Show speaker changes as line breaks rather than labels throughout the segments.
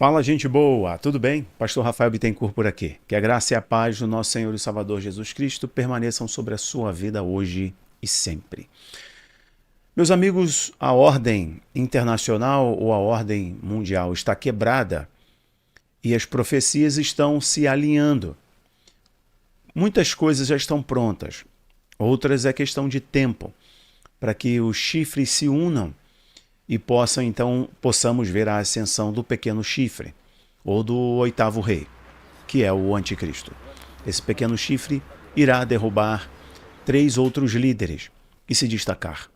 Fala, gente boa, tudo bem? Pastor Rafael Bittencourt por aqui. Que a graça e a paz do nosso Senhor e Salvador Jesus Cristo permaneçam sobre a sua vida hoje e sempre. Meus amigos, a ordem internacional ou a ordem mundial está quebrada e as profecias estão se alinhando. Muitas coisas já estão prontas, outras é questão de tempo, para que os chifres se unam e possamos ver a ascensão do pequeno chifre, ou do oitavo rei, que é o anticristo. Esse pequeno chifre irá derrubar 3 outros líderes e se destacar.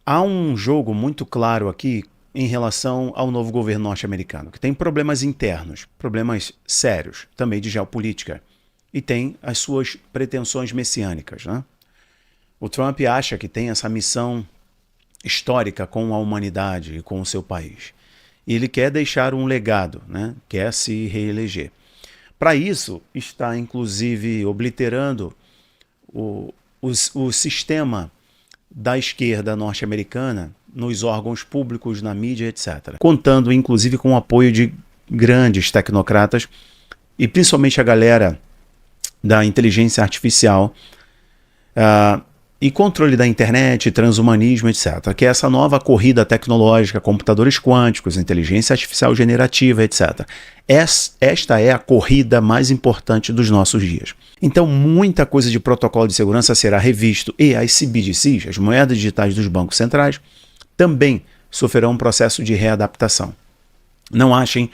Há um jogo muito claro aqui em relação ao novo governo norte-americano, que tem problemas internos, problemas sérios, também de geopolítica, e tem as suas pretensões messiânicas, né? O Trump acha que tem essa missão histórica com a humanidade e com o seu país. E ele quer deixar um legado, né? Quer se reeleger. Para isso, está inclusive obliterando o sistema da esquerda norte-americana nos órgãos públicos, na mídia, etc. Contando inclusive com o apoio de grandes tecnocratas e principalmente a galera da inteligência artificial, e controle da internet, transhumanismo, etc. Que é essa nova corrida tecnológica, computadores quânticos, inteligência artificial generativa, etc. Esta é a corrida mais importante dos nossos dias. Então, muita coisa de protocolo de segurança será revisto e as CBDCs, as moedas digitais dos bancos centrais, também sofrerão um processo de readaptação. Não achem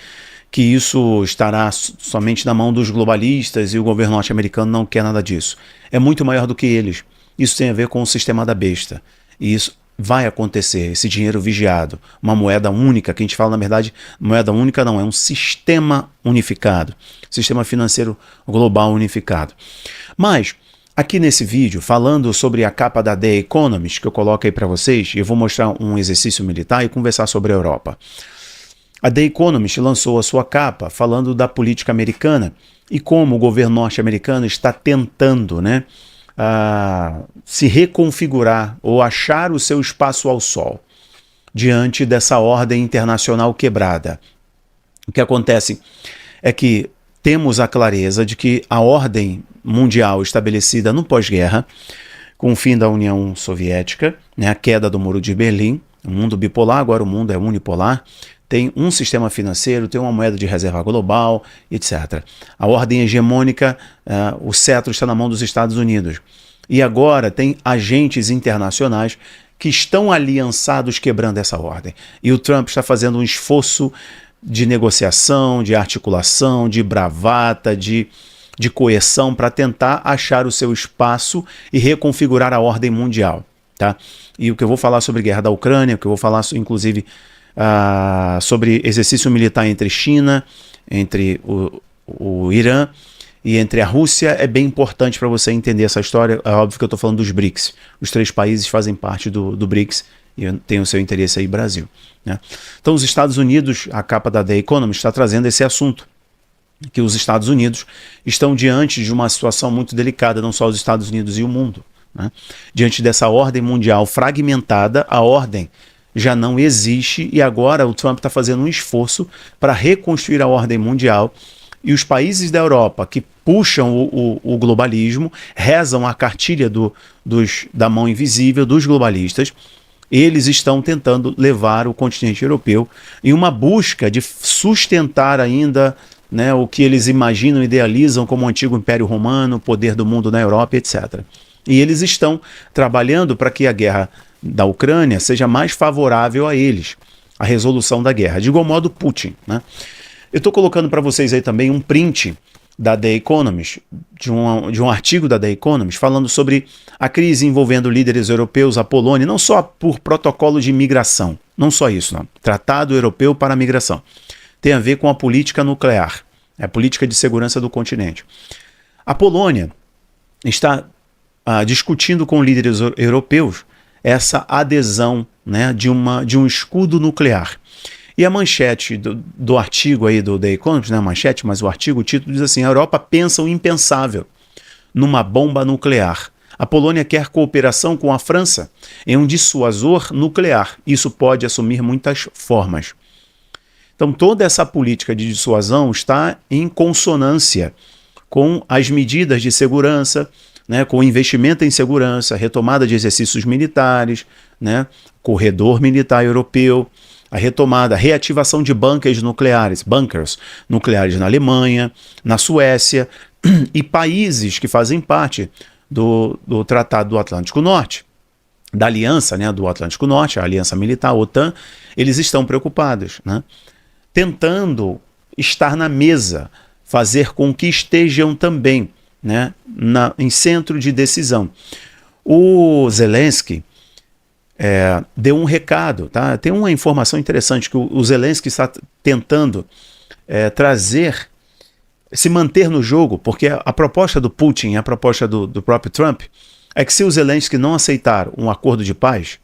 que isso estará somente na mão dos globalistas e o governo norte-americano não quer nada disso. É muito maior do que eles. Isso tem a ver com o sistema da besta. E isso vai acontecer, esse dinheiro vigiado. Uma moeda única, que a gente fala, na verdade, moeda única não, é um sistema unificado. Sistema financeiro global unificado. Mas, aqui nesse vídeo, falando sobre a capa da The Economist, que eu coloco aí para vocês, eu vou mostrar um exercício militar e conversar sobre a Europa. A The Economist lançou a sua capa falando da política americana e como o governo norte-americano está tentando, né, se reconfigurar ou achar o seu espaço ao sol diante dessa ordem internacional quebrada. O que acontece é que temos a clareza de que a ordem mundial estabelecida no pós-guerra, com o fim da União Soviética, né, a queda do Muro de Berlim, o mundo bipolar, agora o mundo é unipolar, tem um sistema financeiro, tem uma moeda de reserva global, etc. A ordem hegemônica, o cetro está na mão dos Estados Unidos. E agora tem agentes internacionais que estão aliançados quebrando essa ordem. E o Trump está fazendo um esforço de negociação, de articulação, de bravata, de coerção para tentar achar o seu espaço e reconfigurar a ordem mundial. Tá? E o que eu vou falar sobre a guerra da Ucrânia, o que eu vou falar, inclusive, sobre exercício militar entre China, entre o Irã e entre a Rússia, é bem importante para você entender essa história. É óbvio que eu estou falando dos BRICS. Os 3 países fazem parte do BRICS e tem o seu interesse aí, Brasil, né? Então, os Estados Unidos, a capa da The Economist está trazendo esse assunto, que os Estados Unidos estão diante de uma situação muito delicada, não só os Estados Unidos e o mundo, né? Diante dessa ordem mundial fragmentada, a ordem já não existe e agora o Trump está fazendo um esforço para reconstruir a ordem mundial e os países da Europa que puxam o globalismo, rezam a cartilha da mão invisível dos globalistas, eles estão tentando levar o continente europeu em uma busca de sustentar ainda, né, o que eles imaginam, idealizam como o antigo Império Romano, o poder do mundo na Europa, etc. E eles estão trabalhando para que a guerra da Ucrânia seja mais favorável a eles, a resolução da guerra. De igual modo, Putin, né? Eu estou colocando para vocês aí também um print da The Economist, de um artigo da The Economist, falando sobre a crise envolvendo líderes europeus, a Polônia, não só por protocolo de migração, não só isso, não. Tratado Europeu para a Migração. Tem a ver com a política nuclear, a política de segurança do continente. A Polônia está discutindo com líderes europeus essa adesão, né, de um escudo nuclear. E a manchete do artigo aí do The Economist, não é a manchete, mas o artigo, o título diz assim: a Europa pensa o impensável numa bomba nuclear. A Polônia quer cooperação com a França em um dissuasor nuclear. Isso pode assumir muitas formas. Então toda essa política de dissuasão está em consonância com as medidas de segurança, né, com o investimento em segurança, retomada de exercícios militares, né, corredor militar europeu, a retomada, a reativação de bunkers nucleares na Alemanha, na Suécia e países que fazem parte do Tratado do Atlântico Norte, da aliança, né, do Atlântico Norte, a aliança militar, a OTAN, eles estão preocupados, né, tentando estar na mesa, fazer com que estejam também, né, em centro de decisão. O Zelensky deu um recado, tá? Tem uma informação interessante que o Zelensky está tentando se manter no jogo, porque a proposta do Putin e a proposta do próprio Trump é que se o Zelensky não aceitar um acordo de paz,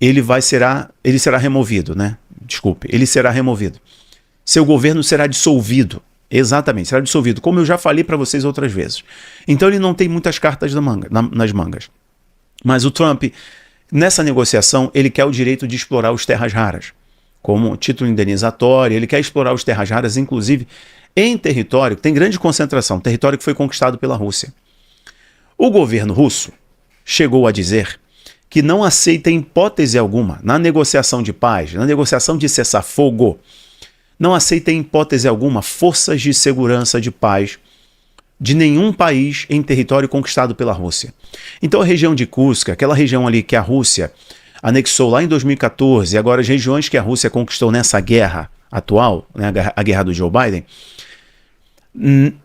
ele será removido, né? Desculpe, ele será removido. Seu governo será dissolvido. Exatamente, será dissolvido, como eu já falei para vocês outras vezes. Então ele não tem muitas cartas nas mangas. Mas o Trump, nessa negociação, ele quer o direito de explorar os terras raras, como título indenizatório, ele quer explorar os terras raras, inclusive em território que tem grande concentração, território que foi conquistado pela Rússia. O governo russo chegou a dizer que não aceita em hipótese alguma, na negociação de paz, na negociação de cessar-fogo, não aceita em hipótese alguma forças de segurança de paz de nenhum país em território conquistado pela Rússia. Então a região de Kursk, aquela região ali que a Rússia anexou lá em 2014, e agora as regiões que a Rússia conquistou nessa guerra atual, né, a guerra do Joe Biden,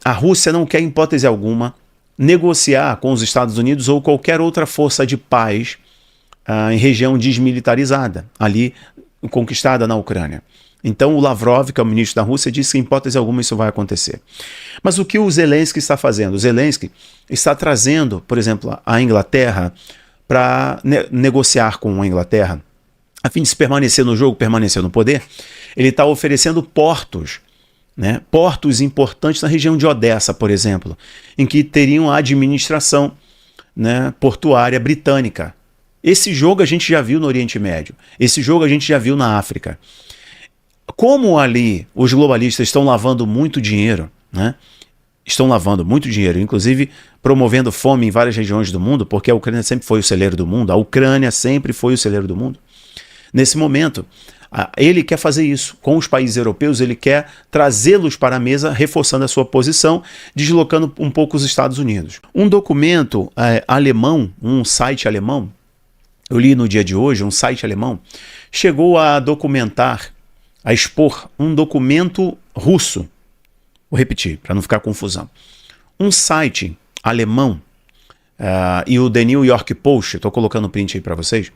a Rússia não quer em hipótese alguma negociar com os Estados Unidos ou qualquer outra força de paz em região desmilitarizada, ali conquistada na Ucrânia. Então o Lavrov, que é o ministro da Rússia, disse que em hipótese alguma isso vai acontecer. Mas o que o Zelensky está fazendo? O Zelensky está trazendo, por exemplo, a Inglaterra para negociar com a Inglaterra, a fim de se permanecer no jogo, permanecer no poder. Ele está oferecendo portos, né? Portos importantes na região de Odessa, por exemplo, em que teriam a administração, né, portuária britânica. Esse jogo a gente já viu no Oriente Médio, esse jogo a gente já viu na África. Como ali os globalistas estão lavando muito dinheiro, né? Estão lavando muito dinheiro, inclusive promovendo fome em várias regiões do mundo, porque a Ucrânia sempre foi o celeiro do mundo, a Ucrânia sempre foi o celeiro do mundo. Nesse momento, ele quer fazer isso com os países europeus, ele quer trazê-los para a mesa, reforçando a sua posição, deslocando um pouco os Estados Unidos. Um documento alemão, um site alemão, eu li no dia de hoje, um site alemão, chegou a documentar, a expor um documento russo. Vou repetir, para não ficar confusão. Um site alemão, e o The New York Post, estou colocando o print aí para vocês,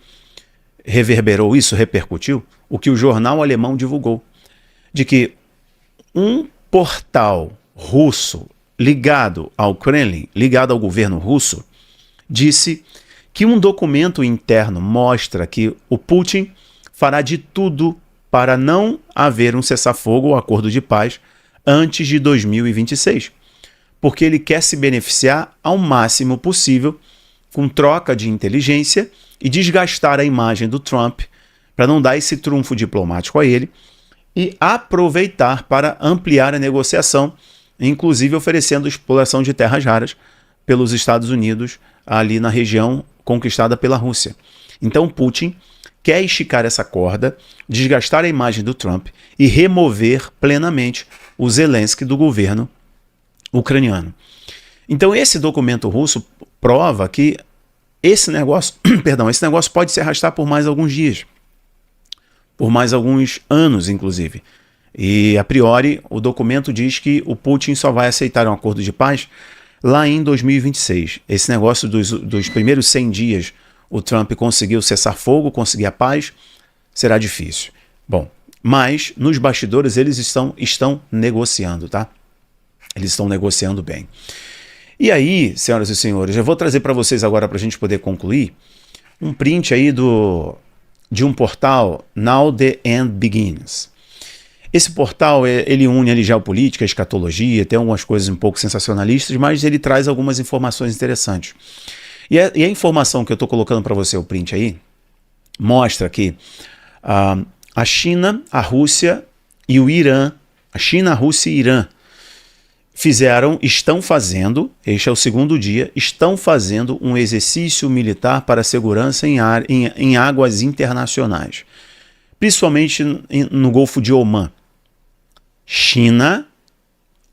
reverberou isso, repercutiu, o que o jornal alemão divulgou, de que um portal russo ligado ao Kremlin, ligado ao governo russo, disse que um documento interno mostra que o Putin fará de tudo para não haver um cessar-fogo ou acordo de paz antes de 2026, porque ele quer se beneficiar ao máximo possível com troca de inteligência e desgastar a imagem do Trump para não dar esse trunfo diplomático a ele e aproveitar para ampliar a negociação, inclusive oferecendo exploração de terras raras pelos Estados Unidos ali na região conquistada pela Rússia. Então Putin quer esticar essa corda, desgastar a imagem do Trump e remover plenamente o Zelensky do governo ucraniano. Então esse documento russo prova que esse negócio pode se arrastar por mais alguns dias, por mais alguns anos, inclusive. E, a priori, o documento diz que o Putin só vai aceitar um acordo de paz lá em 2026. Esse negócio dos primeiros 100 dias, o Trump conseguiu cessar fogo, conseguir a paz, será difícil. Bom, mas nos bastidores eles estão negociando, tá? Eles estão negociando bem. E aí, senhoras e senhores, eu vou trazer para vocês agora, para a gente poder concluir, um print aí de um portal, Now the End Begins. Esse portal, ele une ali geopolítica, escatologia, tem algumas coisas um pouco sensacionalistas, mas ele traz algumas informações interessantes. E a informação que eu estou colocando para você, o print aí, mostra que a China, a Rússia e o Irã, a China, a Rússia e Irã, estão fazendo, este é o segundo dia, estão fazendo um exercício militar para segurança em águas internacionais, principalmente no Golfo de Omã. China,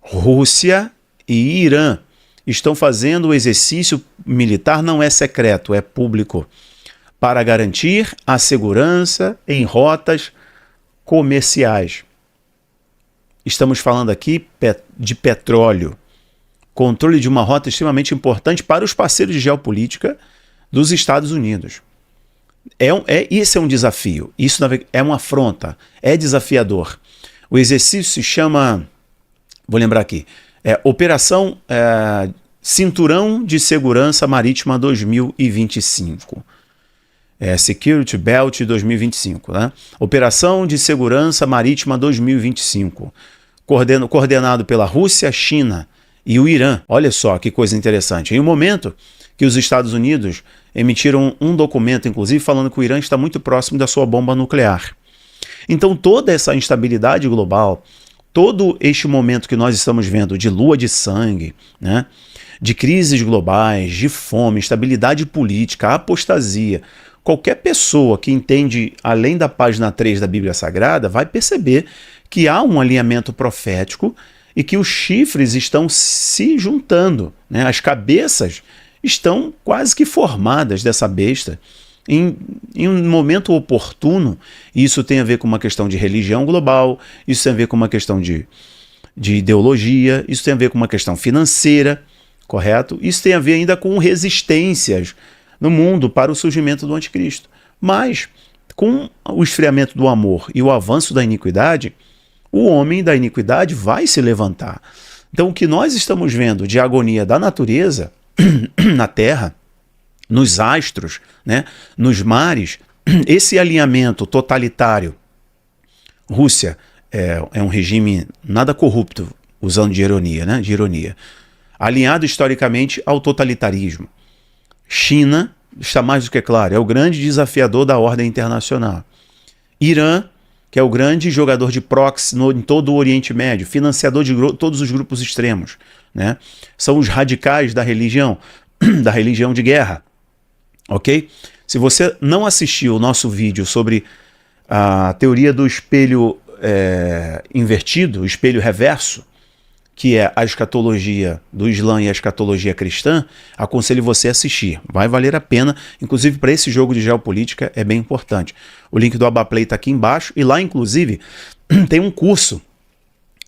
Rússia e Irã estão fazendo o exercício militar, não é secreto, é público, para garantir a segurança em rotas comerciais. Estamos falando aqui de petróleo, controle de uma rota extremamente importante para os parceiros de geopolítica dos Estados Unidos. Esse é um desafio, isso é uma afronta, é desafiador. O exercício se chama, vou lembrar aqui, Operação Cinturão de Segurança Marítima 2025. Security Belt 2025, né? Operação de Segurança Marítima 2025, coordenado pela Rússia, China e o Irã. Olha só que coisa interessante. Em um momento que os Estados Unidos emitiram um documento, inclusive, falando que o Irã está muito próximo da sua bomba nuclear. Então toda essa instabilidade global, todo este momento que nós estamos vendo de lua de sangue, né? De crises globais, de fome, instabilidade política, apostasia, qualquer pessoa que entende além da página 3 da Bíblia Sagrada vai perceber que há um alinhamento profético e que os chifres estão se juntando, né? As cabeças estão quase que formadas dessa besta em um momento oportuno. Isso tem a ver com uma questão de religião global, isso tem a ver com uma questão de ideologia, isso tem a ver com uma questão financeira, correto? Isso tem a ver ainda com resistências no mundo para o surgimento do anticristo. Mas, com o esfriamento do amor e o avanço da iniquidade, o homem da iniquidade vai se levantar. Então, o que nós estamos vendo de agonia da natureza na terra, nos astros, né, nos mares, esse alinhamento totalitário. Rússia é um regime nada corrupto, usando de ironia, né, alinhado historicamente ao totalitarismo. China, está mais do que claro, é o grande desafiador da ordem internacional. Irã, que é o grande jogador de proxy em todo o Oriente Médio, financiador de todos os grupos extremos, né? São os radicais da religião de guerra, ok? Se você não assistiu o nosso vídeo sobre a teoria do espelho invertido, o espelho reverso, que é a escatologia do Islã e a escatologia cristã, aconselho você a assistir. Vai valer a pena, inclusive para esse jogo de geopolítica é bem importante. O link do Abaplay está aqui embaixo e lá, inclusive, tem um curso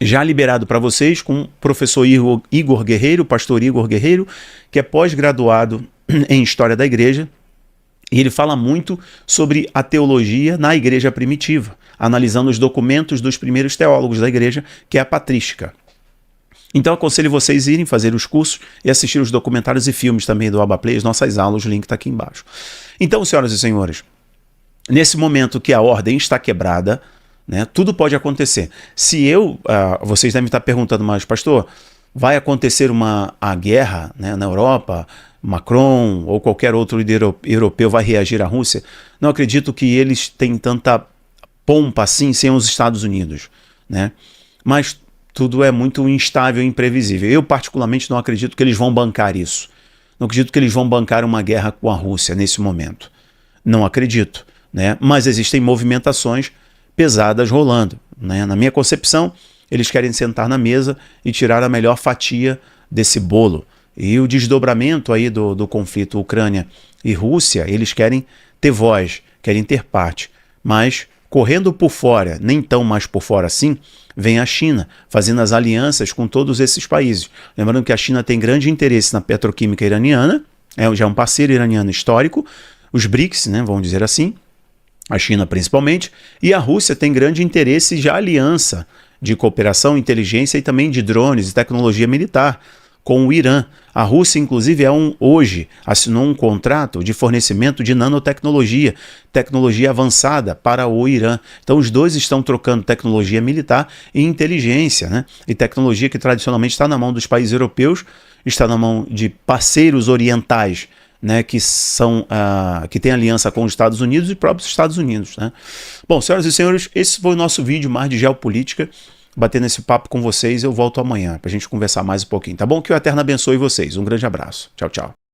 já liberado para vocês com o professor Igor Guerreiro, pastor Igor Guerreiro, que é pós-graduado em História da Igreja, e ele fala muito sobre a teologia na igreja primitiva, analisando os documentos dos primeiros teólogos da igreja, que é a patrística. Então aconselho vocês irem fazer os cursos e assistir os documentários e filmes também do Abaplay, as nossas aulas, o link está aqui embaixo. Então, senhoras e senhores, nesse momento que a ordem está quebrada, né, tudo pode acontecer. Vocês devem estar perguntando, mas pastor, vai acontecer a guerra, né, na Europa? Macron ou qualquer outro líder europeu vai reagir à Rússia? Não acredito que eles tenham tanta pompa assim sem os Estados Unidos, né? Mas tudo é muito instável e imprevisível. Eu, particularmente, não acredito que eles vão bancar isso. Não acredito que eles vão bancar uma guerra com a Rússia nesse momento. Não acredito, né? Mas existem movimentações pesadas rolando, né? Na minha concepção, eles querem sentar na mesa e tirar a melhor fatia desse bolo. E o desdobramento aí do conflito Ucrânia e Rússia, eles querem ter voz, querem ter parte. Mas, correndo por fora, nem tão mais por fora assim, vem a China, fazendo as alianças com todos esses países. Lembrando que a China tem grande interesse na petroquímica iraniana, já é um parceiro iraniano histórico, os BRICS, né, vamos dizer assim, a China principalmente, e a Rússia tem grande interesse já aliança de cooperação, inteligência e também de drones e tecnologia militar com o Irã. A Rússia, inclusive, hoje assinou um contrato de fornecimento de nanotecnologia, tecnologia avançada para o Irã. Então, os dois estão trocando tecnologia militar e inteligência, né? E tecnologia que tradicionalmente está na mão dos países europeus, está na mão de parceiros orientais né, que tem aliança com os Estados Unidos e próprios Estados Unidos, né? Bom, senhoras e senhores, esse foi o nosso vídeo mais de geopolítica, batendo esse papo com vocês. Eu volto amanhã para a gente conversar mais um pouquinho, tá bom? Que o Eterno abençoe vocês. Um grande abraço. Tchau, tchau.